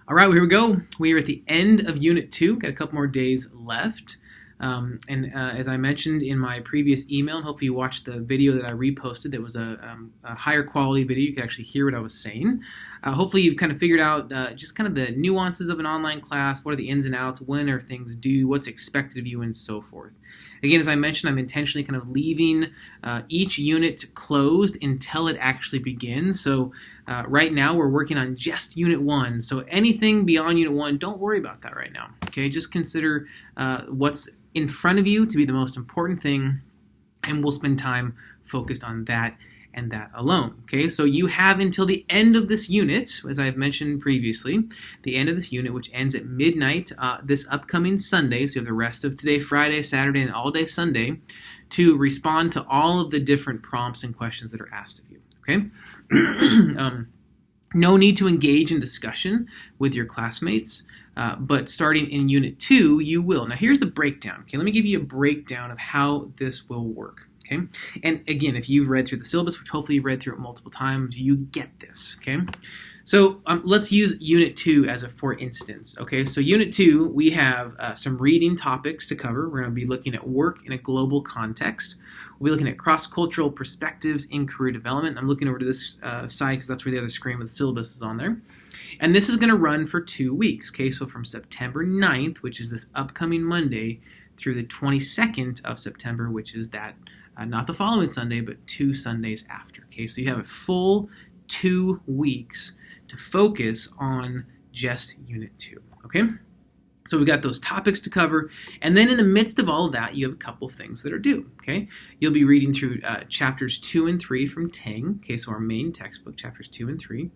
All right, well, here we go. We are at the end of Unit 2. Got a couple more days left. As I mentioned in my previous email, and hopefully you watched the video that I reposted that was a higher quality video. You could actually hear what I was saying. Hopefully you've kind of figured out just kind of the nuances of an online class. What are the ins and outs? When are things due? What's expected of you? And so forth. Again, as I mentioned, I'm intentionally kind of leaving each unit closed until it actually begins. So right now we're working on just Unit 1. So anything beyond Unit 1, don't worry about that right now. Okay, just consider what's in front of you to be the most important thing, and we'll spend time focused on that and that alone. Okay, so you have until the end of this unit, as I've mentioned previously, the end of this unit, which ends at midnight this upcoming Sunday. So you have the rest of today, Friday, Saturday, and all day Sunday to respond to all of the different prompts and questions that are asked of you. Okay, no need to engage in discussion with your classmates. But starting in Unit 2, you will. Now here's the breakdown. Okay, let me give you a breakdown of how this will work. Okay, and again, if you've read through the syllabus, which hopefully you've read through it multiple times, you get this. Okay, so let's use Unit 2 as a for instance. Okay, so Unit 2, we have some reading topics to cover. We're going to be looking at work in a global context. We'll be looking at cross-cultural perspectives in career development. I'm looking over to this side because that's where the other screen with the syllabus is on there. And this is going to run for 2 weeks, okay? So from September 9th, which is this upcoming Monday, through the 22nd of September, which is that, not the following Sunday, but 2 Sundays after, okay? So you have a full 2 weeks to focus on just Unit 2, okay? So we've got those topics to cover, and then in the midst of all of that, you have a couple things that are due, okay? You'll be reading through chapters 2 and 3 from Tang, okay, so our main textbook, chapters 2 and 3.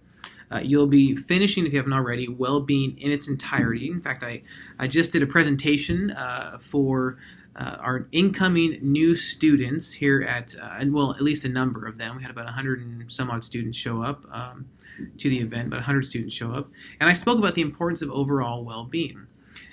You'll be finishing, if you haven't already, well-being in its entirety. In fact, I just did a presentation for our incoming new students here at, well, at least a number of them. We had about 100 and some odd students show up to the event, about 100 students show up. And I spoke about the importance of overall well-being.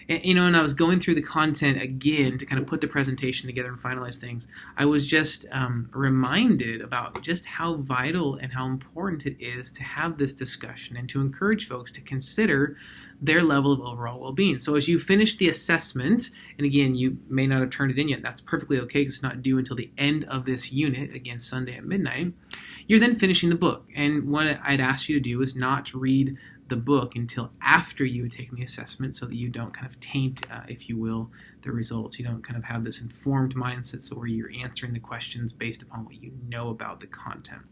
And I was going through the content again to kind of put the presentation together and finalize things. I was just reminded about just how vital and how important it is to have this discussion and to encourage folks to consider their level of overall well-being. So as you finish the assessment, and again, you may not have turned it in yet, that's perfectly okay because it's not due until the end of this unit, again, Sunday at midnight, you're then finishing the book. And what I'd ask you to do is not to read the book until after you had taken the assessment so that you don't kind of taint, if you will, the results. You don't kind of have this informed mindset so where you're answering the questions based upon what you know about the content.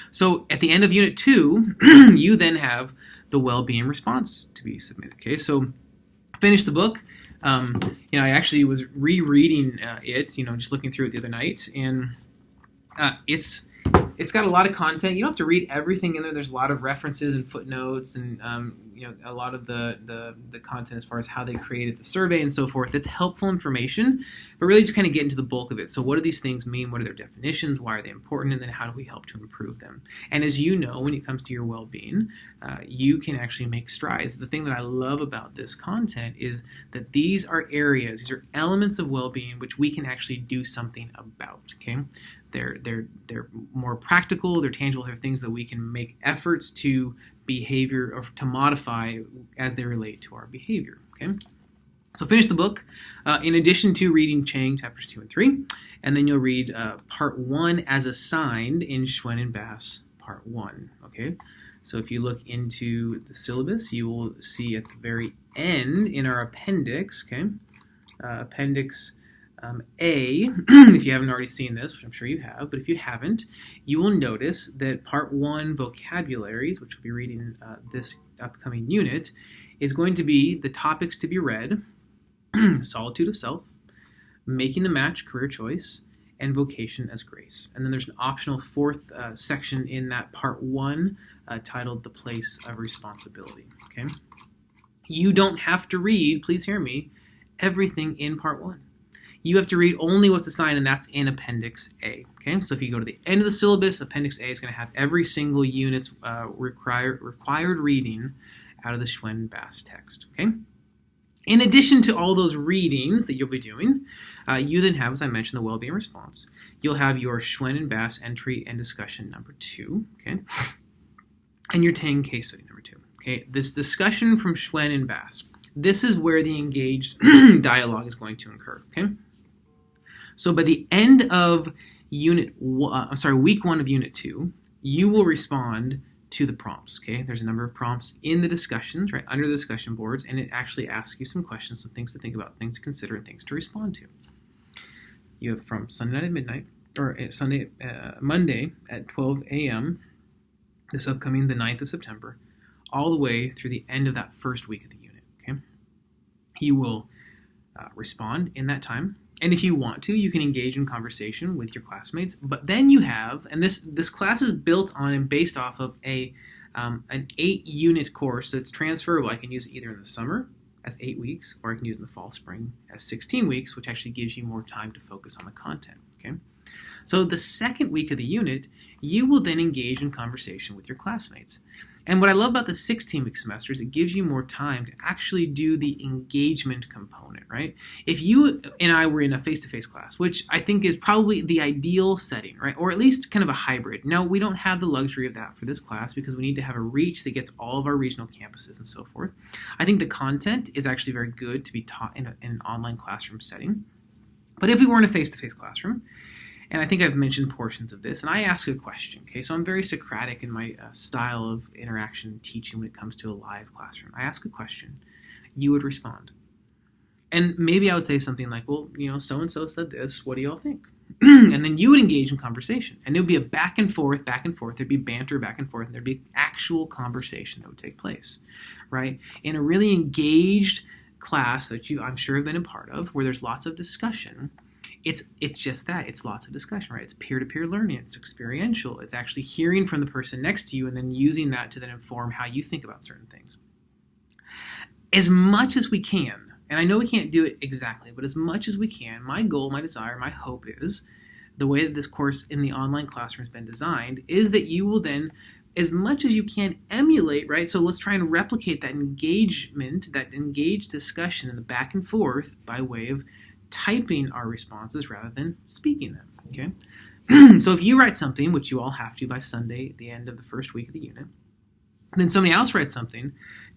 So at the end of Unit 2, you then have the well-being response to be submitted. Okay, so finish the book. I actually was rereading it, just looking through it the other night, and it's got a lot of content. You don't have to read everything in there. There's a lot of references and footnotes and a lot of the content as far as how they created the survey and so forth. That's helpful information, but really just kind of get into the bulk of it. So what do these things mean? What are their definitions? Why are they important? And then how do we help to improve them? And as you know, when it comes to your well-being, you can actually make strides. The thing that I love about this content is that these are areas, these are elements of well-being which we can actually do something about, okay? They're more practical, they're tangible, they're things that we can make efforts to behavior or to modify as they relate to our behavior, okay? So finish the book in addition to reading Chang chapters 2 and 3, and then you'll read part 1 as assigned in Schwen and Bass part 1, okay? So if you look into the syllabus, you will see at the very end in our appendix, okay, appendix A, if you haven't already seen this, which I'm sure you have, but if you haven't, you will notice that Part 1 vocabularies, which we'll be reading this upcoming unit, is going to be the topics to be read, solitude of self, making the match, career choice, and vocation as grace. And then there's an optional fourth section in that Part 1 titled The Place of Responsibility. Okay, you don't have to read, please hear me, everything in Part 1. You have to read only what's assigned, and that's in Appendix A. Okay, so if you go to the end of the syllabus, Appendix A is going to have every single unit's required reading out of the Schwen Bass text. Okay. In addition to all those readings that you'll be doing, you then have, as I mentioned, the well-being response. You'll have your Schwen and Bass entry and discussion number 2. Okay, and your Tang case study number 2. Okay, this discussion from Schwen and Bass. This is where the engaged dialogue is going to occur. Okay, so by the end of week 1 of Unit 2, you will respond to the prompts. Okay, there's a number of prompts in the discussions, right, under the discussion boards, and it actually asks you some questions, some things to think about, things to consider, and things to respond to. You have from Sunday night at midnight, or Monday at 12 a.m., this upcoming the 9th of September, all the way through the end of that first week of the unit. Okay, you will respond in that time, and if you want to, you can engage in conversation with your classmates. But then you have, and this class is built on and based off of an 8-unit course that's transferable. I can use it either in the summer as 8 weeks, or I can use it in the fall, spring as 16 weeks, which actually gives you more time to focus on the content. Okay, so the second week of the unit, you will then engage in conversation with your classmates. And what I love about the 16-week semester is it gives you more time to actually do the engagement component, right? If you and I were in a face-to-face class, which I think is probably the ideal setting, right? Or at least kind of a hybrid. Now, we don't have the luxury of that for this class because we need to have a reach that gets all of our regional campuses and so forth. I think the content is actually very good to be taught in an online classroom setting. But if we were in a face-to-face classroom, and I think I've mentioned portions of this, and I ask a question, okay? So I'm very Socratic in my style of interaction and teaching when it comes to a live classroom. I ask a question, you would respond. And maybe I would say something like, well, so-and-so said this, what do y'all think? And then you would engage in conversation, and it would be a back and forth, there'd be banter back and forth, and there'd be actual conversation that would take place, right? In a really engaged class that I'm sure have been a part of, where there's lots of discussion, it's just that. It's lots of discussion, right? It's peer-to-peer learning. It's experiential. It's actually hearing from the person next to you and then using that to then inform how you think about certain things. As much as we can, and I know we can't do it exactly, but as much as we can, my goal, my desire, my hope is, the way that this course in the online classroom has been designed, is that you will then, as much as you can, emulate, right? So let's try and replicate that engagement, that engaged discussion and the back and forth by way of typing our responses rather than speaking them, okay? So if you write something, which you all have to by Sunday, the end of the first week of the unit, and then somebody else writes something,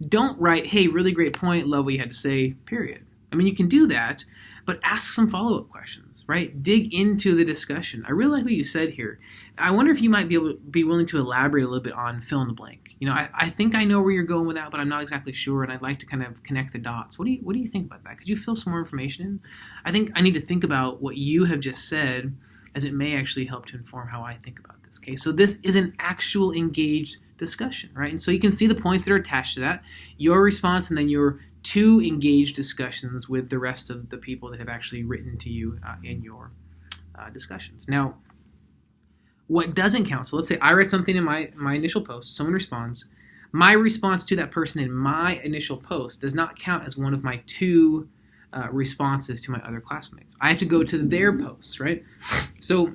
don't write, hey, really great point, love what you had to say, period. I mean, you can do that, but ask some follow-up questions, right? Dig into the discussion. I really like what you said here. I wonder if you might be willing to elaborate a little bit on fill in the blank. I think I know where you're going with that, but I'm not exactly sure, and I'd like to kind of connect the dots. What do you think about that? Could you fill some more information in? I think I need to think about what you have just said, as it may actually help to inform how I think about this. Okay, so this is an actual engaged discussion, right? And so you can see the points that are attached to that, your response, and then your 2 engaged discussions with the rest of the people that have actually written to you in your discussions. Now, what doesn't count, so let's say I write something in my initial post, someone responds, my response to that person in my initial post does not count as one of my 2 responses to my other classmates. I have to go to their posts, right? So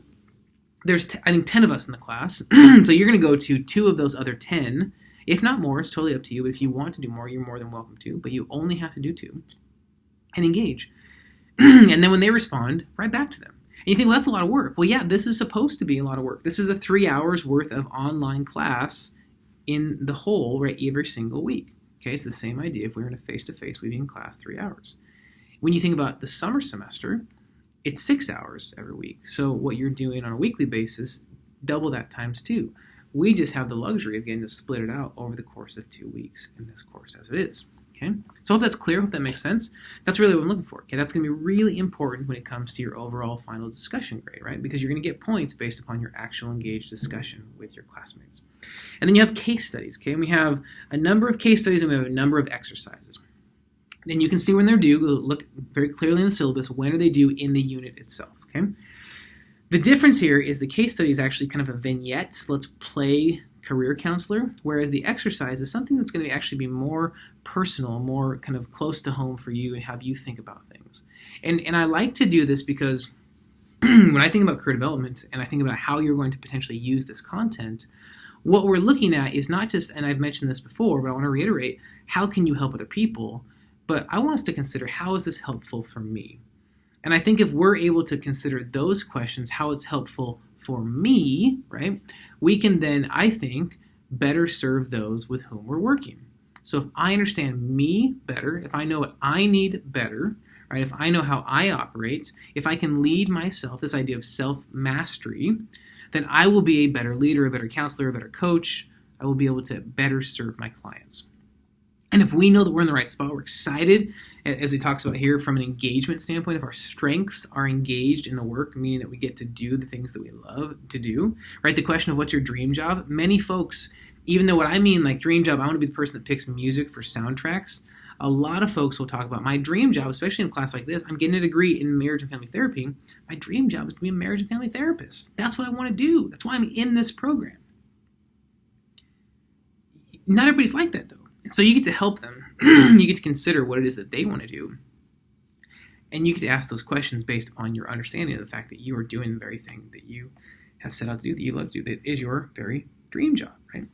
there's, I think, 10 of us in the class, so you're going to go to 2 of those other 10, if not more. It's totally up to you, but if you want to do more, you're more than welcome to, but you only have to do 2, and engage. And then when they respond, write back to them. And you think, well, that's a lot of work. Well, yeah, this is supposed to be a lot of work. This is a 3 hours worth of online class in the whole, right, every single week. Okay, it's the same idea if we were in a face-to-face, we'd be in class 3 hours. When you think about the summer semester, it's 6 hours every week. So what you're doing on a weekly basis, double that times 2. We just have the luxury of getting to split it out over the course of 2 weeks in this course as it is. Okay, so I hope that's clear, hope that makes sense. That's really what I'm looking for. Okay, that's going to be really important when it comes to your overall final discussion grade, right? Because you're going to get points based upon your actual engaged discussion with your classmates. And then you have case studies, okay? And we have a number of case studies and we have a number of exercises. Then you can see when they're due. Look very clearly in the syllabus. When are they due in the unit itself, okay? The difference here is the case study is actually kind of a vignette. Let's play career counselor, whereas the exercise is something that's going to actually be more personal, more kind of close to home for you and how you think about things. And I like to do this because when I think about career development and I think about how you're going to potentially use this content, what we're looking at is not just, and I've mentioned this before, but I want to reiterate, how can you help other people? But I want us to consider, how is this helpful for me? And I think if we're able to consider those questions, how it's helpful for me, right, we can then, I think, better serve those with whom we're working. So if I understand me better, if I know what I need better, right, if I know how I operate, if I can lead myself, this idea of self-mastery, then I will be a better leader, a better counselor, a better coach. I will be able to better serve my clients. And if we know that we're in the right spot, we're excited, as he talks about here, from an engagement standpoint, if our strengths are engaged in the work, meaning that we get to do the things that we love to do, right? The question of what's your dream job? Many folks, even though what I mean, like dream job, I want to be the person that picks music for soundtracks. A lot of folks will talk about my dream job, especially in a class like this. I'm getting a degree in marriage and family therapy. My dream job is to be a marriage and family therapist. That's what I want to do. That's why I'm in this program. Not everybody's like that, though. So you get to help them. You get to consider what it is that they want to do. And you get to ask those questions based upon your understanding of the fact that you are doing the very thing that you have set out to do, that you love to do, that is your very dream job, right?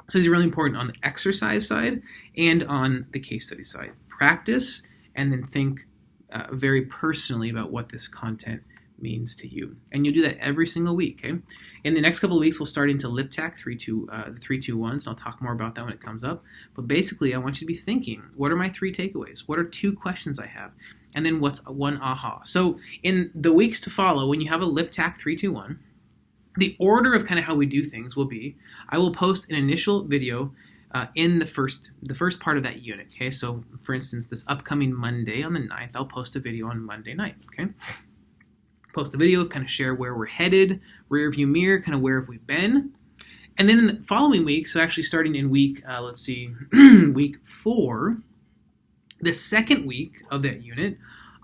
So these are really important on the exercise side and on the case study side. Practice and then think very personally about what this content means to you. And you'll do that every single week, okay? In the next couple of weeks, we'll start into LipTAC 3-2-1s, and I'll talk more about that when it comes up. But basically, I want you to be thinking, what are my 3 takeaways? What are 2 questions I have? And then what's one aha? So in the weeks to follow, when you have a LipTAC 3-2-1, the order of kind of how we do things will be, I will post an initial video in the first part of that unit, okay? So for instance, this upcoming Monday on the 9th, I'll post a video on Monday night, okay? Post the video, kind of share where we're headed, rear view mirror, kind of where have we been. And then in the following week, so actually starting in week, week 4, the second week of that unit,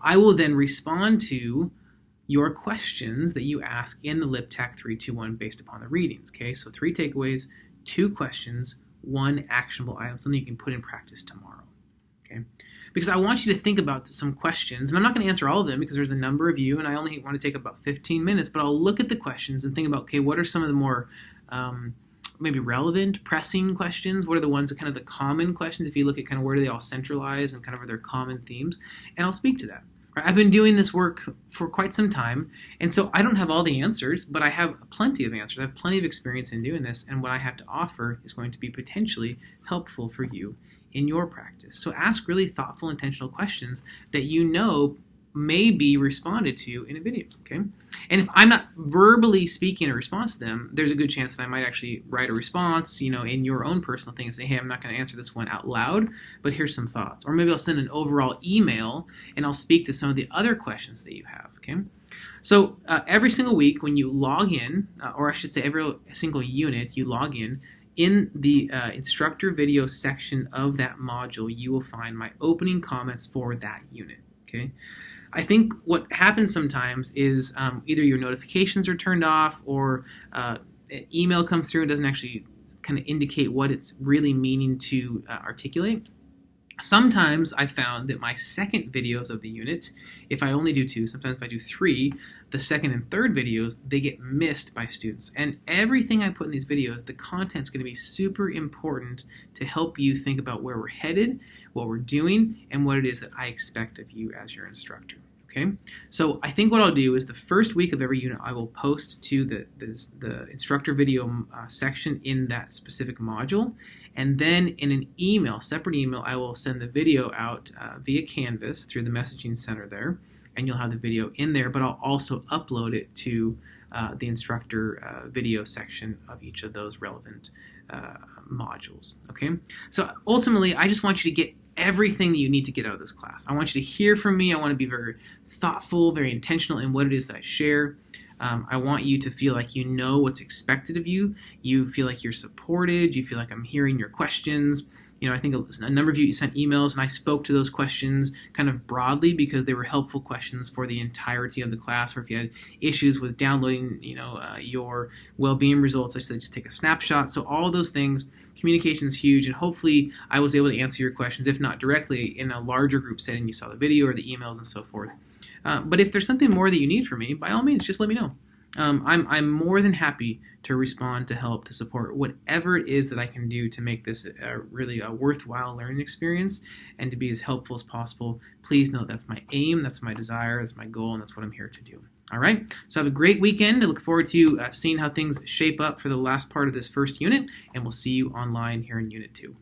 I will then respond to your questions that you ask in the LipTAC 3-2-1 based upon the readings, okay? So 3 takeaways, 2 questions, 1 actionable item, something you can put in practice tomorrow, okay? Because I want you to think about some questions, and I'm not going to answer all of them because there's a number of you, and I only want to take about 15 minutes, but I'll look at the questions and think about, okay, what are some of the more maybe relevant, pressing questions? What are the ones that kind of the common questions, if you look at kind of where do they all centralize and kind of are their common themes, and I'll speak to that. Right? I've been doing this work for quite some time, and so I don't have all the answers, but I have plenty of answers. I have plenty of experience in doing this, and what I have to offer is going to be potentially helpful for you in your practice. So ask really thoughtful, intentional questions that you know may be responded to in a video, okay? And if I'm not verbally speaking a response to them, there's a good chance that I might actually write a response, in your own personal thing and say, hey, I'm not going to answer this one out loud, but here's some thoughts. Or maybe I'll send an overall email and I'll speak to some of the other questions that you have, okay? So every single week when you log in, or I should say every single unit you log in the instructor video section of that module, you will find my opening comments for that unit, okay? I think what happens sometimes is either your notifications are turned off or an email comes through and doesn't actually kind of indicate what it's really meaning to articulate. Sometimes I found that my second videos of the unit, if I only do 2, sometimes if I do 3, the second and third videos, they get missed by students. And everything I put in these videos, the content's going to be super important to help you think about where we're headed, what we're doing, and what it is that I expect of you as your instructor. Okay, so I think what I'll do is the first week of every unit I will post to the instructor video section in that specific module, and then in an email, separate email, I will send the video out via Canvas through the messaging center there, and you'll have the video in there, but I'll also upload it to the instructor video section of each of those relevant modules. Okay, so ultimately I just want you to get everything that you need to get out of this class. I want you to hear from me. I want to be very thoughtful, very intentional in what it is that I share. I want you to feel like you know what's expected of you. You feel like you're supported. You feel like I'm hearing your questions. I think a number of you sent emails, and I spoke to those questions kind of broadly because they were helpful questions for the entirety of the class. Or if you had issues with downloading, your well-being results, I said just take a snapshot. So all of those things, communication is huge, and hopefully I was able to answer your questions, if not directly, in a larger group setting. You saw the video or the emails and so forth. But if there's something more that you need from me, by all means, just let me know. I'm more than happy to respond, to help, to support whatever it is that I can do to make this really a worthwhile learning experience and to be as helpful as possible. Please know that's my aim, that's my desire, that's my goal, and that's what I'm here to do. All right, so have a great weekend. I look forward to seeing how things shape up for the last part of this first unit, and we'll see you online here in Unit 2.